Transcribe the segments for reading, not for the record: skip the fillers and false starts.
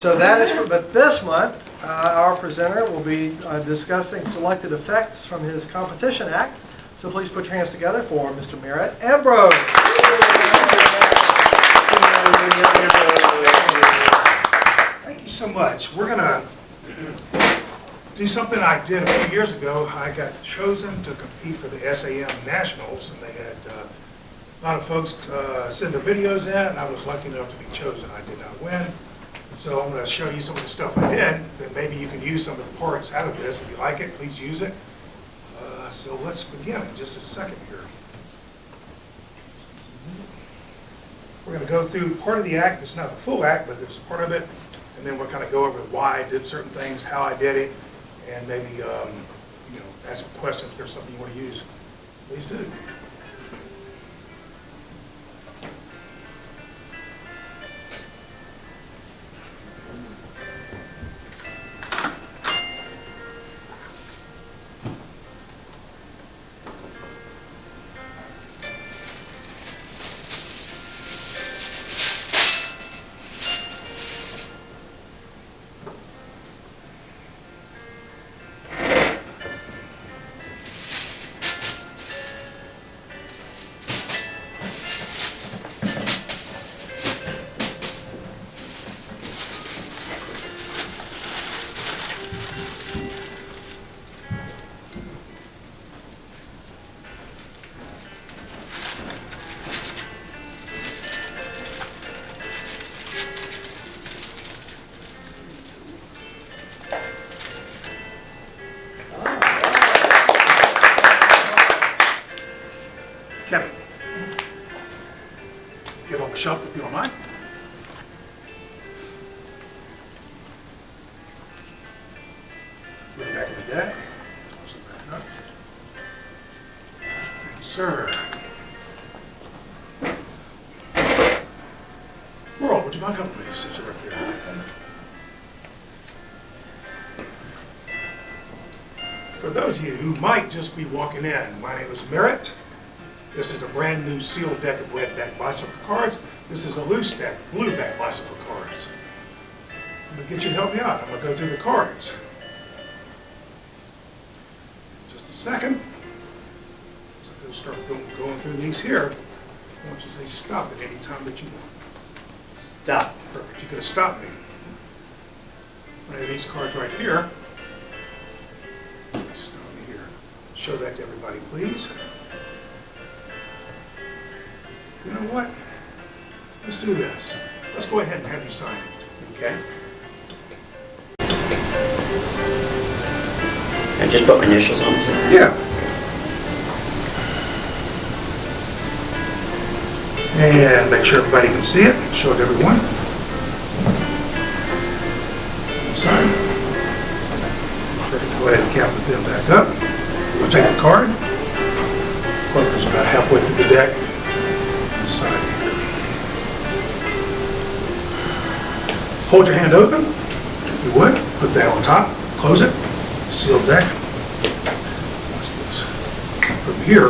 So that is for, but this month, our presenter will be discussing selected effects from his competition act. So please put your hands together for Mr. Merritt Ambrose. Thank you so much. We're going to do something I did a few years ago. I got chosen to compete for the SAM Nationals, and they had a lot of folks send their videos in, and I was lucky enough to be chosen. I did not win. So I'm going to show you some of the stuff I did, that maybe you can use some of the parts out of this. If you like it, please use it. So let's begin in just a second here. We're going to go through part of the act. It's not the full act, but there's part of it. And then we'll kind of go over why I did certain things, how I did it, and maybe ask questions if there's something you want to use. Please do. Kevin, get on the shelf if you don't mind. Get back in the deck. Close it back up. Thank you, sir. World, would you mind coming, please? Since you're up here. For those of you who might just be walking in, my name is Merritt. This is a brand new sealed deck of red back bicycle cards. This is a loose deck, blue back bicycle cards. I'm going to get you to help me out. I'm going to go through the cards. Just a second. So I'm going to start going through these here. I want you to say stop at any time that you want. Stop. Perfect. You're going to stop me. One of these cards right here. Stop me here. Show that to everybody, please. You know what? Let's do this. Let's go ahead and have you sign it. Okay. I just put my initials on this. Yeah. And make sure everybody can see it. Show it to everyone. Sign. Go ahead and cap the pin back up. We'll take the card. It's about halfway through the deck. Side here. Hold your hand open, if you would. Put that on top. Close it. Sealed deck. Watch this. From here,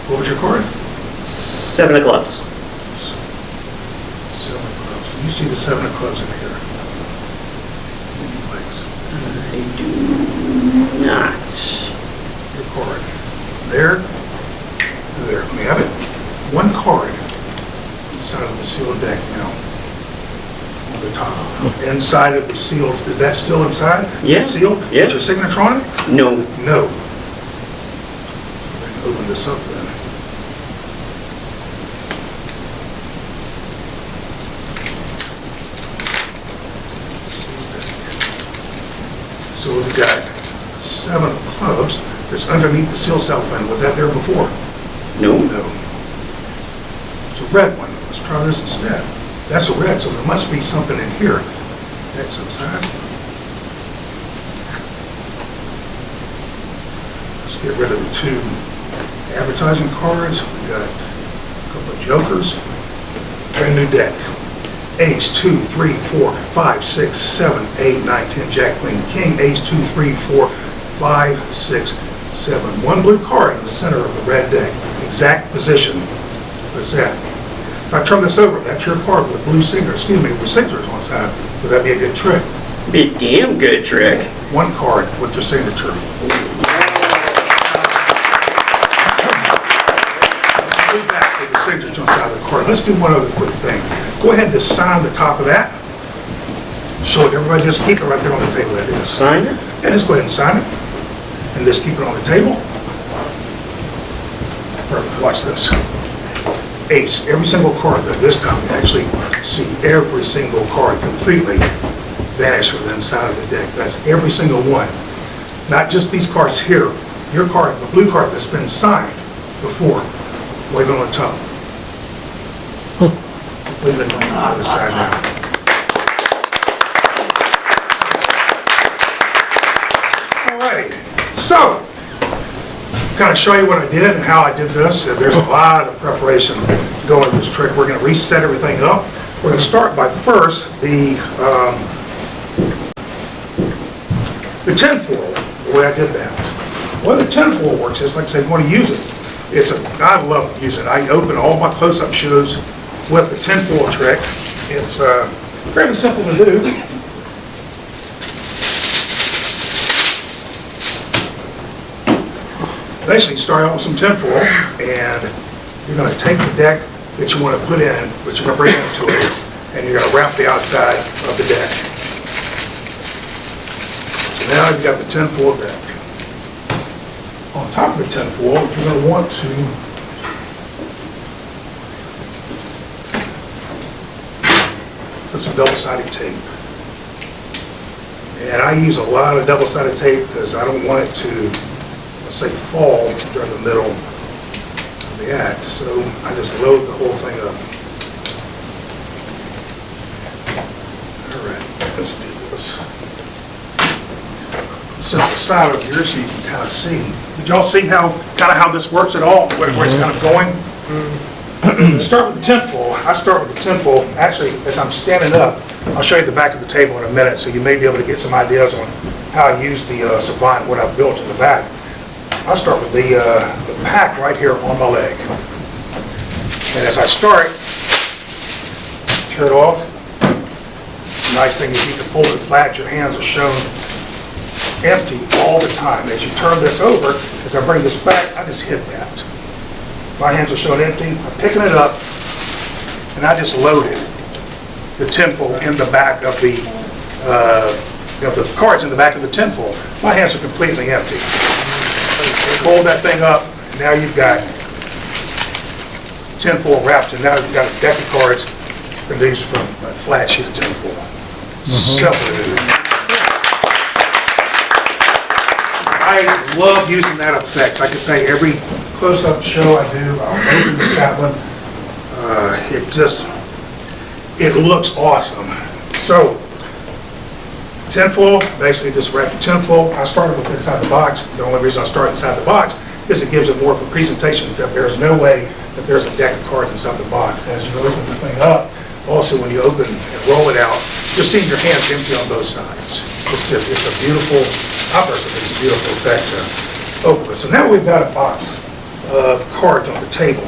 what was your card? 7 of clubs. 7 of clubs. You see the 7 of clubs in here. I do not. Your card. There. There, let me have it. One card inside of the sealed deck now. On the top. Inside of the sealed, is that still inside? Yeah. Sealed? Yeah. Is your signature on it? No. No. Open this up then. So we've got 7 of clubs that's underneath the seal cellophane. Was that there before? No. No. It's a red one. Let's try this instead. That's a red, so there must be something in here. X inside. Let's get rid of the 2 advertising cards. We got a couple of jokers. Brand new deck. Ace, 2, 3, 4, 5, 6, 7, 8, 9, 10, Jack, Queen, King, Ace, 2, 3, 4, 5, 6, 7. One blue card in the center of the red deck. Exact position. What's that? If I turn this over, that's your card with blue signature, excuse me, with signatures on the side. Would that be a good trick? Be a damn good trick. One card with your signature. Move back to the signature on the side of the card. Let's do one other quick thing. Go ahead and just sign the top of that. Show it, everybody, just keep it right there on the table. That is. Sign it? Yeah, just go ahead and sign it. And just keep it on the table. Perfect. Watch this. Ace, every single card, but this time you actually see every single card completely vanish from the inside of the deck. That's every single one. Not just these cards here. Your card, the blue card that's been signed before, wave it on the top. Leave it on the other side now. Alrighty, so, kind of show you what I did and how I did this. There's a lot of preparation going with this trick. We're going to reset everything up. We're going to start by first the tinfoil, the way I did that. The way the tinfoil works is, like I said, you want to use it. I love to use it. I open all my close-up shows with the tinfoil trick. It's fairly simple to do. Basically, you start out with some tinfoil, and you're going to take the deck that you want to put in, which you're going to bring into it, and you're going to wrap the outside of the deck. So now you've got the tinfoil deck. On top of the tinfoil, you're going to want to put some double-sided tape. And I use a lot of double-sided tape because I don't want it to, let's say, fall during the middle of the act. So I just load the whole thing up. All right, let's do this. Set the side over here so you can kind of see. Did y'all see how this works at all? Where it's kind of going? Start with the tinfoil. I start with the tinfoil. Actually, as I'm standing up, I'll show you the back of the table in a minute, so you may be able to get some ideas on how I use the Savant, what I've built in the back. I'll start with the pack right here on my leg. And as I start, tear it off. The nice thing is you can fold it flat. Your hands are shown empty all the time. As you turn this over, as I bring this back, I just hit that. My hands are shown empty. I'm picking it up, and I just loaded the tinfoil in the back of the cards in the back of the tinfoil. My hands are completely empty. Fold that thing up, and now you've got tinfoil wrapped, and now you've got a deck of cards produced from a flat sheet of tinfoil. Simple to do. I love using that effect. Like I say, every close-up show I do, I'll open the Chaplin. It looks awesome. So, tinfoil, basically just wrap the tinfoil. I started with inside the box. The only reason I started inside the box is it gives it more of a presentation. There's no way that there's a deck of cards inside the box. As you open the thing up, also when you open and roll it out, you're seeing your hands empty on both sides. It's a beautiful, I personally think it's a beautiful effect to open with. So now we've got a box of cards on the table.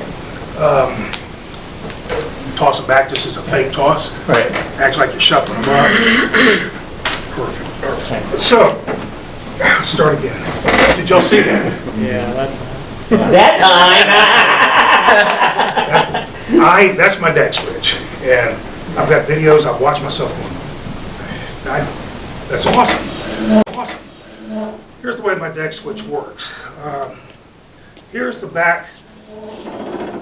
Toss them back just as a fake toss. Right. Acts like you're shuffling them up. Perfect. So, start again. Did y'all see that? Yeah, that's That time! That's my deck switch. And I've got videos, I've watched myself going. That's awesome. Awesome. Here's the way my deck switch works. Here's the back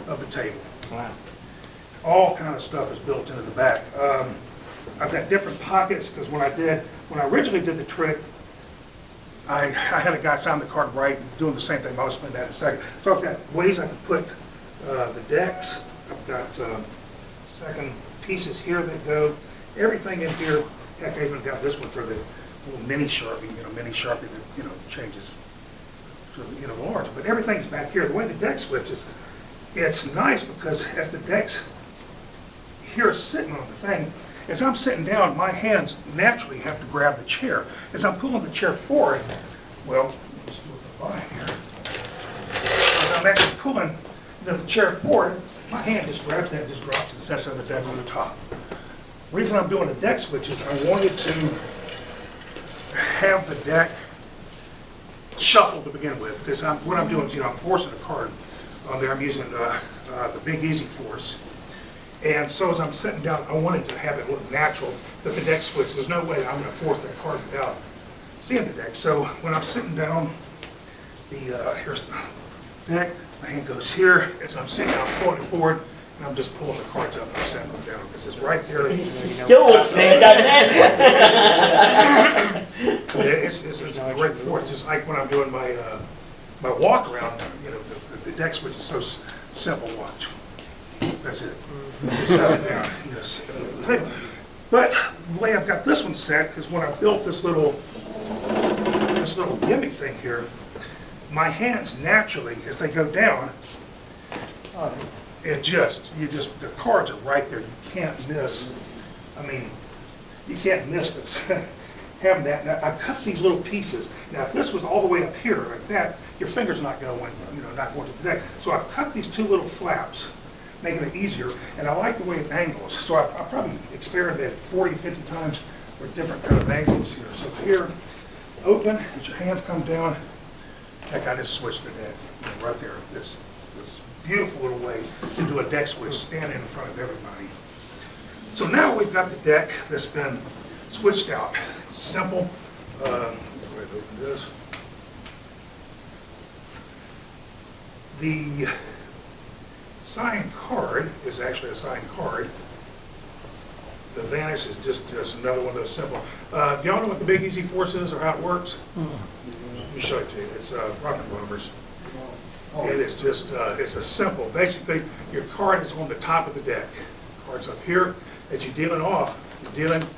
of the table. wow. All kind of stuff is built into the back. I've got different pockets because when I originally did the trick, I had a guy sign the card right, doing the same thing. I'll explain that in a second. So I've got ways I can put the decks. I've got second pieces here that go. Everything in here. Heck, I even got this one for the little mini Sharpie, mini Sharpie that changes to large. But everything's back here. The way the deck switches, it's nice because as the deck's here sitting on the thing, as I'm sitting down, my hands naturally have to grab the chair. As I'm pulling the chair forward, well, let's move the line here. As I'm actually pulling the chair forward, my hand just grabs that, just drops and sets on the deck on the top. The reason I'm doing a deck switch is I wanted to have the deck shuffled to begin with, because what I'm doing is, I'm forcing a card on there. I'm using the Big Easy Force. And so as I'm sitting down, I wanted to have it look natural, that the deck switch, there's no way I'm going to force that card without seeing the deck. So when I'm sitting down, here's the deck, my hand goes here. As I'm sitting down, I'm pulling it forward, and I'm just pulling the cards up and I'm setting them down. This is right there. He still looks bad, doesn't it? It's a great force, just like when I'm doing my walk around, the deck switch is so simple. Watch. That's it. Just set it down. But the way I've got this one set is when I built this little gimmick thing here, my hands naturally, as they go down, the cards are right there. You can't miss. I mean, you can't miss it. Having that. Now, I cut these little pieces. Now, if this was all the way up here like that, your finger's not going, not going to the deck. So I've cut these two little flaps, making it easier, and I like the way it angles. So I probably experimented 40, 50 times with different kind of angles here. So here, open, as your hands come down, heck, I just switched the deck right there. This beautiful little way to do a deck switch, standing in front of everybody. So now we've got the deck that's been switched out. Simple. Open this. The signed card is actually a signed card. The Vanish is just another one of those simple. Do y'all know what the Big Easy Force is or how it works? Let me show it to you. It's rocket bombers. It is just, it's a simple. Basically, your card is on the top of the deck. Card's up here. As you're dealing off, you're dealing.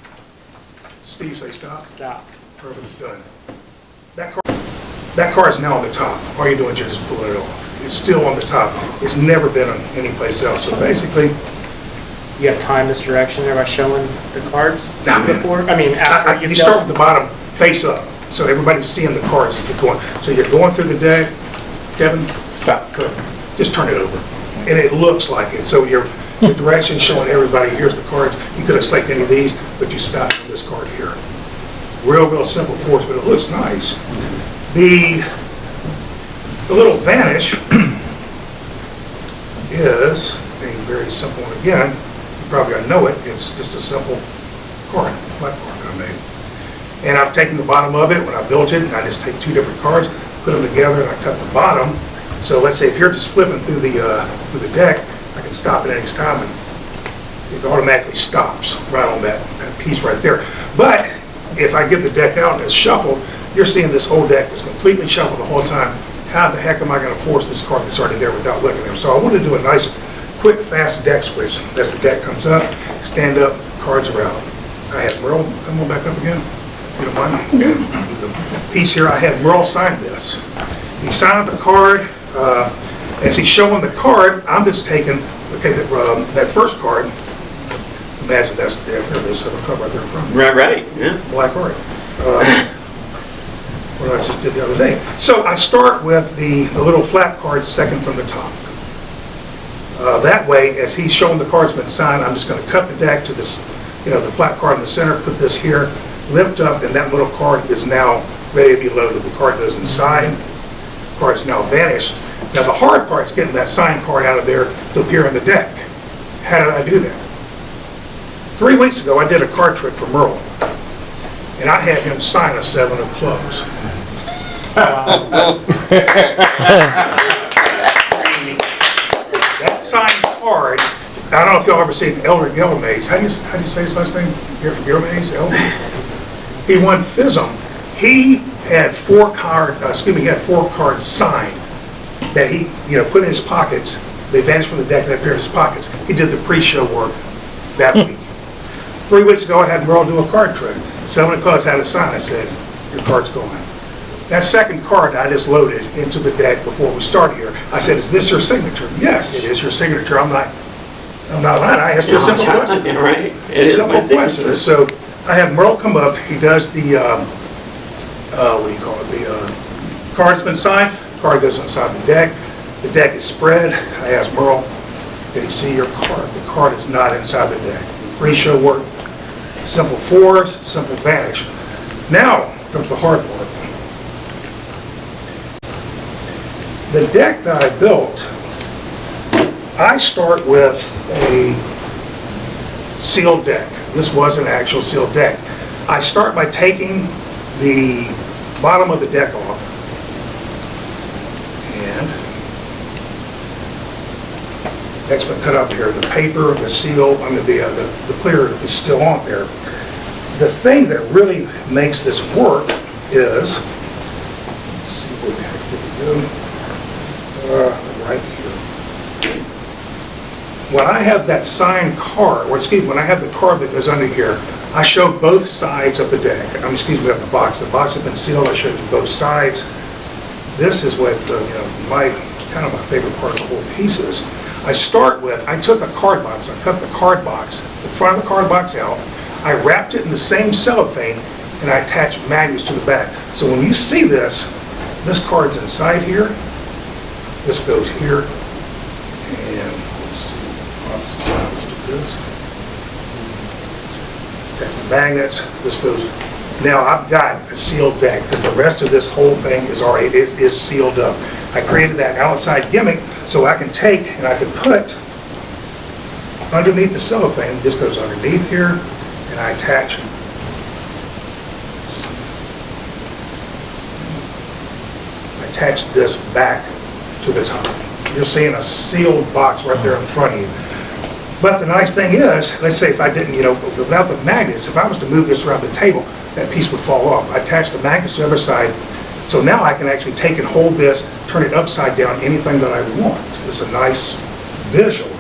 Steve, say stop. Stop. Perfect, done. That card is now on the top. All you're doing is just pulling it off. It's still on the top. It's never been on any place else. So basically, You have time misdirection there by showing the cards Nah, man. before? I mean, after you start with the bottom face up, so everybody's seeing the cards as they're going. So you're going through the deck. Kevin, stop. Good. Just turn it over, and it looks like it. So your direction showing everybody. Here's the cards. You could have selected any of these, but you stopped on this card here. Real simple force, but it looks nice. The little Vanish is a very simple one again. You probably already know it. It's just a simple card, flat card that I made. And I've taken the bottom of it when I built it, and I just take two different cards, put them together, and I cut the bottom. So let's say if you're just flipping through the deck, I can stop at any time, and it automatically stops right on that piece right there. But if I get the deck out and it's shuffled, you're seeing this whole deck is completely shuffled the whole time. How the heck am I going to force this card that's already there without looking at them? So I want to do a nice, quick, fast deck switch. As the deck comes up, stand up, cards are out. I had Merle, come on back up again. You don't mind? Okay. The piece here, I had Merle sign this. He signed the card. As he's showing the card, I'm just taking, okay, that first card. Imagine that's there. There it is. It'll come right there in front of me. Right, yeah. Black card. What I just did the other day. So I start with the little flat card second from the top. That way, as he's showing the card's been signed, I'm just going to cut the deck to this, the flat card in the center, put this here, lift up, and that little card is now ready to be loaded. The card goes inside. The card is now vanished. Now the hard part is getting that signed card out of there to appear on the deck. How did I do that? 3 weeks ago, I did a card trick for Merle, and I had him sign a 7 of clubs. That signed card, I don't know if y'all ever seen Elder Gelmaze. How do you say his last name? Gelmaze? Elder? He won FISM. He had four cards signed that he, put in his pockets. They vanished from the deck and they appeared in his pockets. He did the pre-show work that week. 3 weeks ago, I had Merle do a card trick. 7 of clubs had a sign that said, "Your card's going." That second card I just loaded into the deck before we started here. I said, "Is this your signature?" "Yes, it is your signature." I'm not lying. I asked you a simple question. Yeah, right. It is my Simple question. signature. So I have Merle come up. He does the, what do you call it? The card's been signed. Card goes inside the deck. The deck is spread. I asked Merle, Did he see your card? The card is not inside the deck. Ratio work, simple force, simple vanish. Now comes the hard part. The deck that I built, I start with a sealed deck. This was an actual sealed deck. I start by taking the bottom of the deck off, and that's been cut up here. The paper, the seal, I mean the clear is still on there. The thing that really makes this work is, let's see where the heck did it go? Right here. When I have that signed card, or excuse me, when I have the card that goes under here, I show both sides of the deck. Excuse me, of the box. The box has been sealed. I showed you both sides. This is what my kind of my favorite part of the whole piece is. I start with, I took a card box. I cut the card box, the front of the card box out. I wrapped it in the same cellophane, and I attached magnets to the back. So when you see this card's inside here. This goes here, and let's see, opposite side, let's do this. That's the magnets. This goes. Now I've got a sealed deck because the rest of this whole thing is already is sealed up. I created that outside gimmick so I can take and I can put underneath the cellophane. This goes underneath here, and I attach. I attach this back to the top. You're seeing a sealed box right there in front of you. But the nice thing is, let's say if I didn't, without the magnets, if I was to move this around the table, that piece would fall off. I attach the magnets to the other side, so now I can actually take and hold this, turn it upside down, anything that I want. It's a nice visual.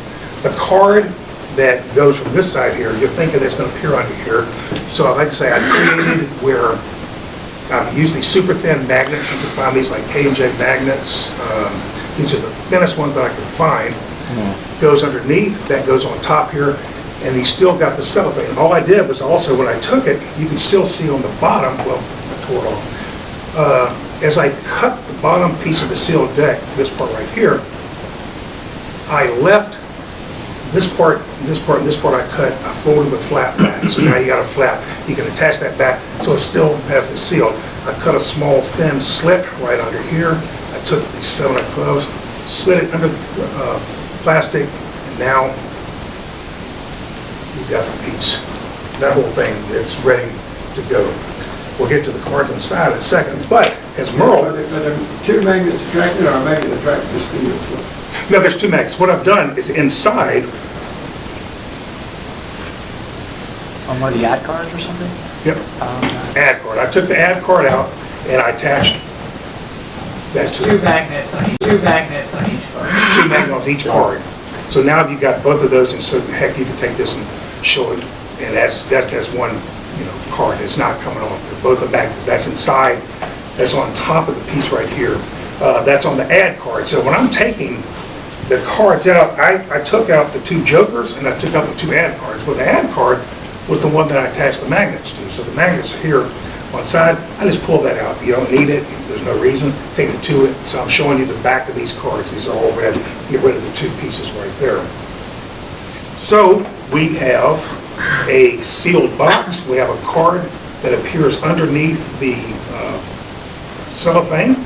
The card that goes from this side here, you're thinking it's going to appear under here. So like I say, I created where I use these super thin magnets. You can find these like K&J magnets. These are the thinnest ones that I can find. Goes underneath, that goes on top here, and you still got the cellophane. All I did was also, when I took it, you can still see on the bottom, well, I tore it off. As I cut the bottom piece of the sealed deck, this part right here, I left this part, this part, and this part I cut, I folded with flat back. So now you got a flap. You can attach that back so it still has the seal. I cut a small thin slit right under here. I took these 7-inch gloves, slid it under the plastic, and now you've got the piece. That whole thing, it's ready to go. We'll get to the cards inside in a second, but as Merle... Are there two magnets attracted, or a magnet attracted to steel? No, there's two magnets. What I've done is inside... On one of the ad cards or something? Yep. Ad card. I took the ad card out, and I attached that to Two magnets on each card. two magnets on each card. So now you've got both of those, and so heck, you can take this and show it, and that's one card. It's not coming off. They're both the magnets. That's inside. That's on top of the piece right here. That's on the ad card. So when I'm taking the cards out, I took out the two jokers and I took out the two ad cards. Well, the ad card was the one that I attached the magnets to. So the magnets are here on side. I just pull that out. You don't need it. There's no reason. Take it to it. So I'm showing you the back of these cards. These are all red. Get rid of the two pieces right there. So we have a sealed box. We have a card that appears underneath the cellophane.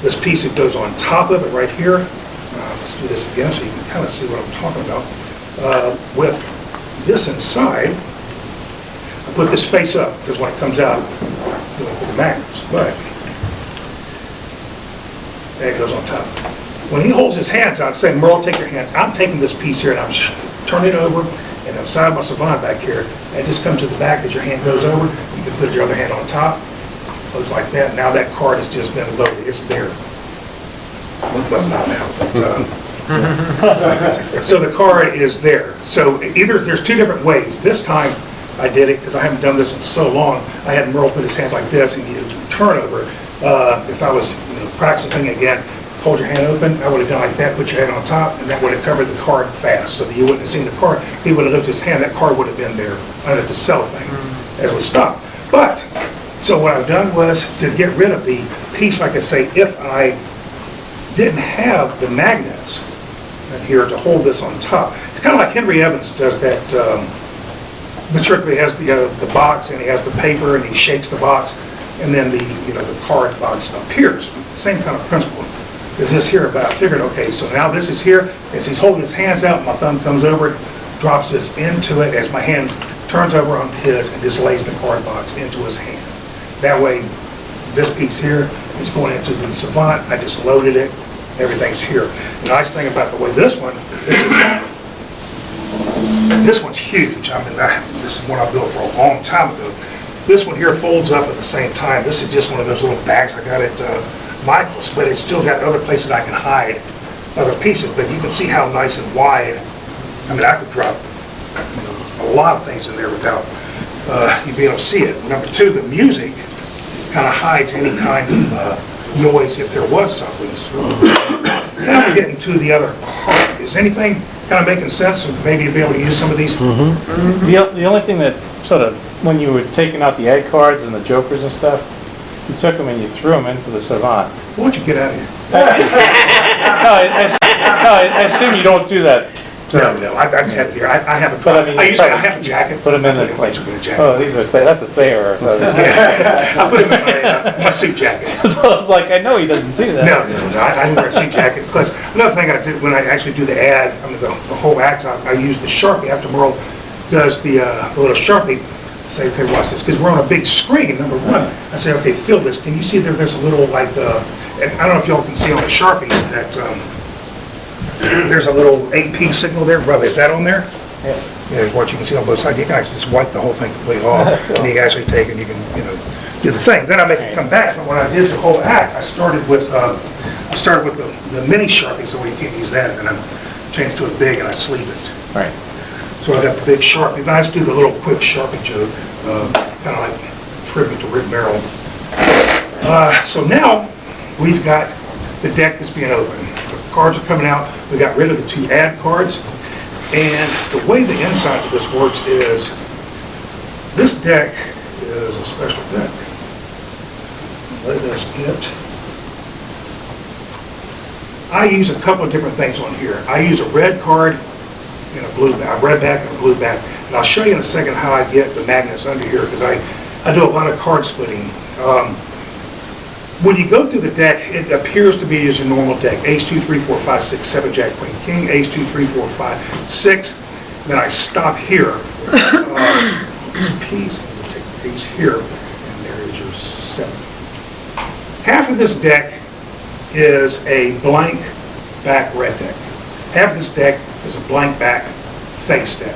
This piece that goes on top of it right here. Let's do this again so you can kind of see what I'm talking about. With this inside, I put this face up because when it comes out, you don't put the magnets, but that goes on top. When he holds his hands out, saying, Merle, take your hands. I'm taking this piece here and I'm turning it over, and I'm side by savant back here. And just come to the back as your hand goes over. You can put your other hand on top. Goes like that. Now that card has just been loaded. It's there. Well, not now, but, so the card is there. So either there's two different ways. This time I did it because I haven't done this in so long. I had Merle put his hands like this and you turn over. If I was practicing again, hold your hand open, I would have done like that, put your hand on top, and that would have covered the card fast so that you wouldn't have seen the card. He would have lifted his hand, that card would have been there under the cellophane as it was stopped. But, so what I've done was to get rid of the piece, like I say, if I didn't have the magnets, and here to hold this on top. It's kind of like Henry Evans does that, the trick where he has the box and he has the paper and he shakes the box and then the card box appears. Same kind of principle is this here, but I figured, okay, so now this is here, as he's holding his hands out, my thumb comes over it, drops this into it as my hand turns over onto his and just lays the card box into his hand. That way, this piece here is going into the Savant. I just loaded it. Everything's here. The nice thing about the way this one's huge. I mean, this is one I built for a long time ago. This one here folds up at the same time. This is just one of those little bags I got at Michael's, but it's still got other places I can hide other pieces. But you can see how nice and wide. I mean, I could drop a lot of things in there without you being able to see it. Number two, the music kind of hides any kind of noise if there was something. So now we're getting to the other part. Is anything kind of making sense? Or maybe you'll be able to use some of these? The only thing that sort of, when you were taking out the egg cards and the jokers and stuff, you took them and you threw them into the Savant. Why don't you get out of here? I assume you don't do that. No, I just have here. I have a. But I mean, I have a jacket. Put them in the. Oh, these are that's a sailor. Yeah, I put him in my suit jacket. So I was like, I know he doesn't do that. No, I wear a suit jacket. Plus, another thing I do when I actually do the ad, I mean the whole act, I use the Sharpie. After Merle does the little Sharpie, say, okay, watch this, because we're on a big screen. Number one, I say, okay, fill this. Can you see there's a little like I don't know if y'all can see on the Sharpies that. There's a little 8P signal there. Brother, is that on there? Yeah. Yeah, what you can see on both sides. You can actually just wipe the whole thing completely off. And you can actually take and you can, do the thing. Then I make it come back. But when I did the whole act, I started with the mini Sharpie, so you can't use that. And I changed to a big and I sleeve it. Right. So I got the big Sharpie. Then I just do the little quick Sharpie joke, kind of like tribute to Rick Merrill. So now we've got the deck that's being opened. Cards are coming out. We got rid of the 2 ad cards. And the way the inside of this works is, this deck is a special deck. Let us get. I use a couple of different things on here. I use a red card and a blue back, a red back and a blue back. And I'll show you in a second how I get the magnets under here, because I do a lot of card splitting. When you go through the deck, it appears to be as your normal deck. Ace, 2, 3, 4, 5, 6, 7, Jack, Queen, King, Ace, 2, 3, 4, 5, 6. Then I stop here. There's a piece, and we'll take the piece here, and there is your 7. Half of this deck is a blank back red deck. Half of this deck is a blank back face deck.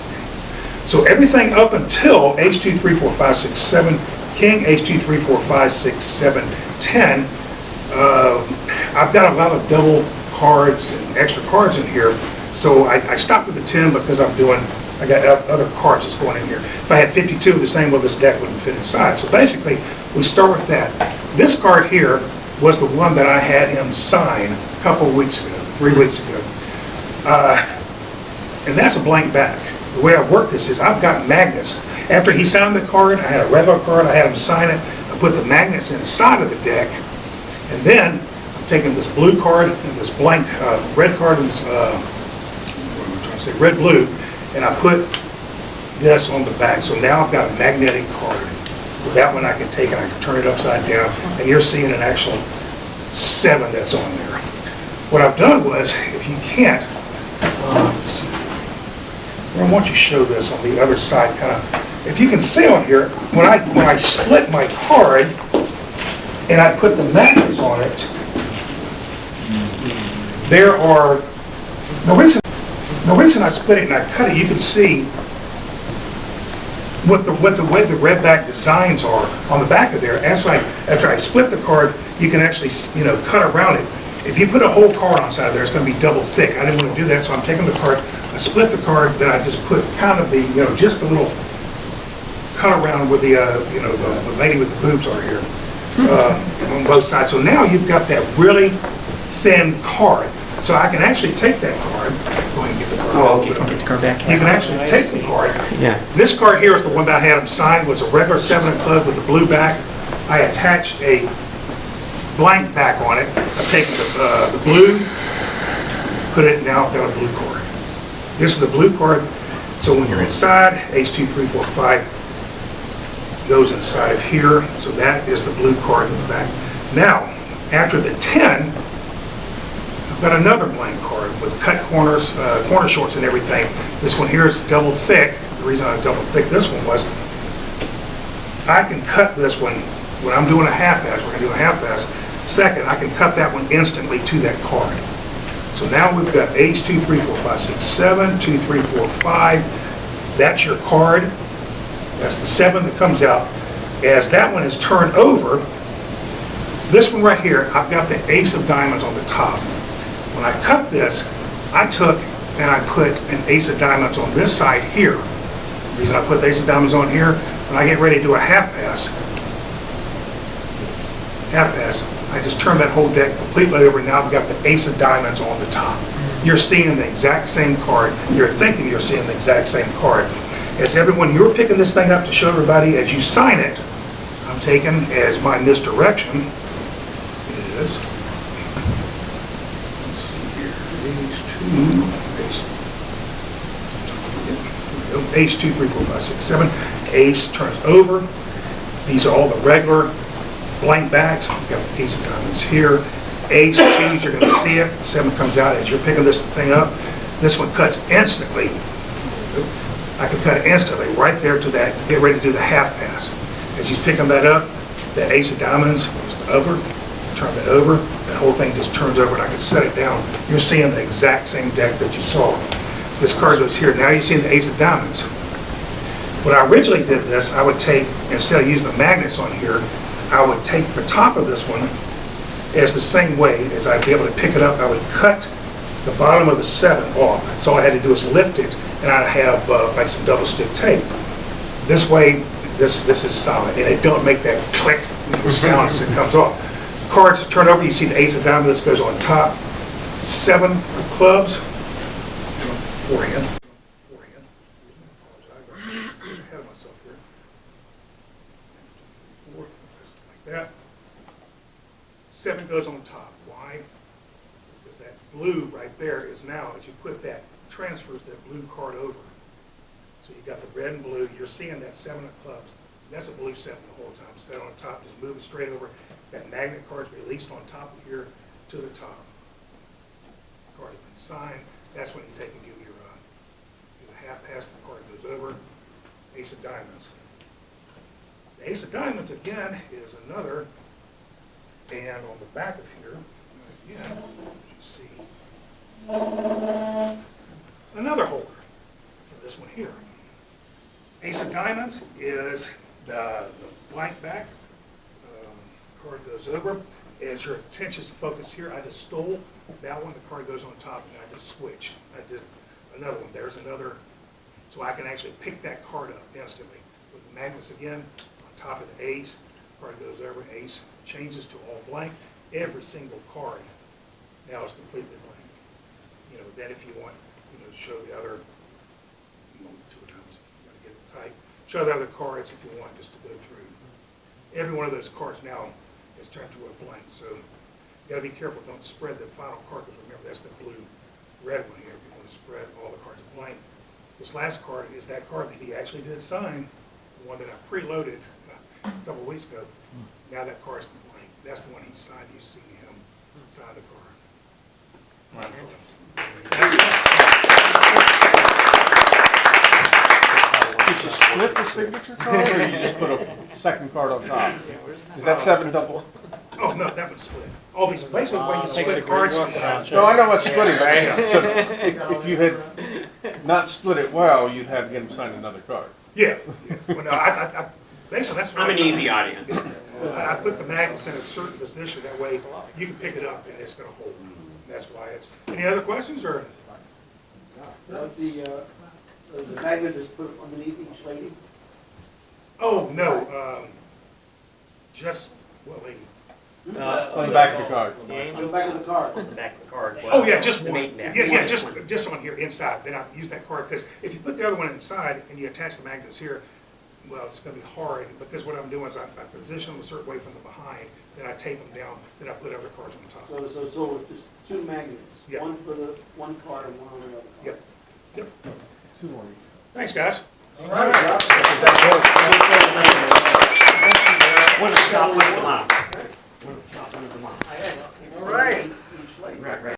So everything up until Ace, 2, 3, 4, 5, 6, 7, King, Ace, 2, 3, 4, 5, 6, 7, 10. I've got a lot of double cards and extra cards in here, so I stopped with the 10 because I got other cards that's going in here. If I had 52 of the same, well, this deck wouldn't fit inside. So basically, we start with that. This card here was the one that I had him sign a couple of weeks ago, 3 weeks ago. And that's a blank back. The way I work this is I've got magnets. After he signed the card, I had a regular card, I had him sign it, I put the magnets inside of the deck, and then I'm taking this blue card and this blank red card and this, what am I trying to say, red-blue, and I put this on the back. So now I've got a magnetic card. With that one I can take and I can turn it upside down, and you're seeing an actual 7 that's on there. What I've done was, if you can't, let's see. I want you to show this on the other side, kind of. If you can see on here, when I split my card and I put the magnets on it, there are the reason I split it and I cut it. You can see what the way the red back designs are on the back of there. After I split the card, you can actually cut around it. If you put a whole card on the side there, it's going to be double thick. I didn't want to do that, so I'm taking the card. I split the card, then I just put kind of the, just a little cut around with the, the lady with the boobs are here on both sides. So now you've got that really thin card. So I can actually take that card. Go ahead and get the card. Oh, okay. Get the card back. You can actually take the card. Yeah. This card here is the one that I had him signed. Was a regular 7 of club with the blue back. I attached a blank back on it. I've taken the blue put it, now I've got a blue card. This is the blue card, so when you're inside, H2345 goes inside of here, so that is the blue card in the back. Now, after the 10, I've got another blank card with cut corners, corner shorts and everything. This one here is double thick. The reason I double thick this one was I can cut this one when I'm doing a half pass. We're going to do a half pass. Second, I can cut that one instantly to that card. So now we've got H 2, 3, 4, 5, 6, 7, 2, 3, 4, 5. That's your card. That's the 7 that comes out. As that one is turned over, this one right here, I've got the ace of diamonds on the top. When I cut this, I took and I put an ace of diamonds on this side here. The reason I put the ace of diamonds on here, when I get ready to do a half pass, I just turn that whole deck completely over. Now I've got the ace of diamonds on the top. You're seeing the exact same card. You're thinking you're seeing the exact same card. As everyone, you're picking this thing up to show everybody as you sign it, I'm taking as my misdirection is, let's see here, ace 2, 3, 4, 5, 6, 7. Ace turns over. These are all the regular blank backs. You've got the ace of diamonds here. Ace, 2s, you're going to see it. 7 comes out as you're picking this thing up. This one cuts instantly. I can cut it instantly right there to that, get ready to do the half pass. As he's picking that up, the ace of diamonds is over, turn that over, that whole thing just turns over and I can set it down. You're seeing the exact same deck that you saw. This card goes here. Now you're seeing the ace of diamonds. When I originally did this, I would take, instead of using the magnets on here, I would take the top of this one as the same way as I'd be able to pick it up. I would cut the bottom of the 7 off. So all I had to do was lift it, and I'd have like some double stick tape. This way, this is solid, and it don't make that click sound as it comes off. Cards turn over, you see the ace of diamonds goes on top. 7 clubs, forehand. Ahead of myself here. 4, just like that. 7 goes on top. Why? Because that blue right there is now, as you put that, transfers that blue card over. So you've got the red and blue. You're seeing that 7 of clubs. That's a blue 7 the whole time. 7 on top, just moving straight over. That magnet card's released on top of here to the top. The card has been signed. That's when you take and give your do the half pass. The card goes over. Ace of diamonds. The ace of diamonds again is another. And on the back of here, again, you see another holder for this one here. Ace of diamonds is the blank back. Card goes over. As your attention's focused here, I just stole that one. The card goes on top, and I just switch. I did another one. There's another. So I can actually pick that card up instantly. With the magnets again, on top of the ace, card goes over, ace changes to all blank. Every single card now is completely blank. You know, then if you want, you know, show the other, you know, 2 times, you gotta get it tight. Show the other cards if you want, just to go through. Every one of those cards now is turned to a blank. So you gotta be careful, don't spread the final card, because remember, that's the blue red one here. You want to spread all the cards blank. This last card is that card that he actually did sign, the one that I preloaded a couple of weeks ago. Now that card's blank. That's the one he signed. You see him sign the card. Did you split the signature card, or you just put a second card on top? Is that 7 double? Oh, no, that one's split. All these, basically, when you split cards. No, I know what's splitting. So if you had not split it well, you'd have to get him sign another card. Yeah. Well, no, basically, that's what I'm an easy audience. I put the magnets in a certain position, that way you can pick it up and it's going to hold. That's why it's. Any other questions, or? The magnet is put underneath each lady? Oh, no, just, well, On the back of the card. The On the angel, back of the card? the back of the card. oh, yeah, just The one. mate neck. Yeah, just on here inside. Then I use that card, because if you put the other one inside and you attach the magnets here, well, it's gonna be hard, because what I'm doing is I position them a certain way from the behind, then I tape them down, then I put other cars on top. So it's just two magnets, Yeah. one for the one car and one on the other car. Yep, yep. Two more. Thanks, guys. All right. What is the stop light come on?